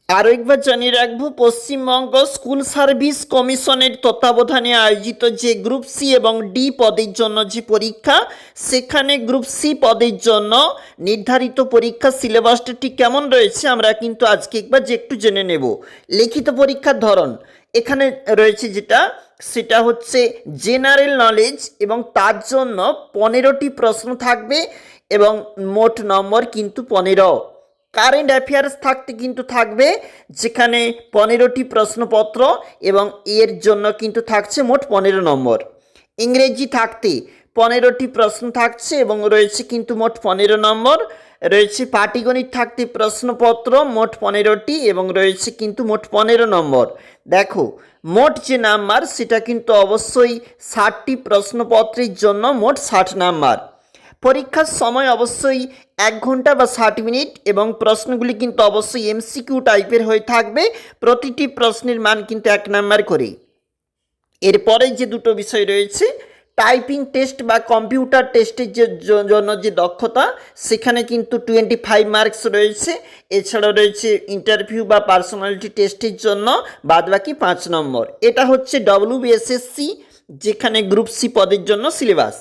আরও একবার জানিয়ে রাখবো, পশ্চিমবঙ্গ স্কুল সার্ভিস কমিশনের তত্ত্বাবধানে আয়োজিত যে গ্রুপ সি এবং ডি পদের জন্য যে পরীক্ষা, সেখানে গ্রুপ সি পদের জন্য নির্ধারিত পরীক্ষার সিলেবাসটা ঠিক কেমন রয়েছে আমরা কিন্তু আজকে একবার যে একটু জেনে নেব। লিখিত পরীক্ষার ধরন এখানে রয়েছে যেটা, সেটা হচ্ছে জেনারেল নলেজ এবং তার জন্য 15টি প্রশ্ন থাকবে এবং মোট নম্বর কিন্তু 15। কারেন্ট অ্যাফেয়ার্স থাকতে কিন্তু থাকবে, যেখানে 15টি প্রশ্নপত্র এবং এর জন্য কিন্তু থাকছে মোট 15 নম্বর। ইংরেজি থাকতে 15টি প্রশ্ন থাকছে এবং রয়েছে কিন্তু মোট 15 নম্বর। রয়েছে পাটিগণিত থাকতে প্রশ্নপত্র মোট 15টি এবং রয়েছে কিন্তু মোট 15 নম্বর। দেখো, মোট যে নাম্বার সেটা কিন্তু অবশ্যই 60টি প্রশ্নপত্রের জন্য মোট 60 নাম্বার। পরীক্ষার সময় অবশ্যই 1 ঘন্টা বা 60 মিনিট এবং প্রশ্নগুলি কিন্তু অবশ্যই এমসিকিউ টাইপের হয়ে থাকবে। প্রতিটি প্রশ্নের মান কিন্তু 1 নাম্বার করে। এরপরে যে দুটো বিষয় রয়েছে, টাইপিং টেস্ট বা কম্পিউটার টেস্টের জন্য যে দক্ষতা, সেখানে কিন্তু 25 মার্কস রয়েছে। এছাড়াও রয়েছে ইন্টারভিউ বা পার্সোনালিটি টেস্টের জন্য বাদবাকি 5 নম্বর। এটা হচ্ছে WBSSC যেখানে গ্রুপ সি পদের জন্য সিলেবাস।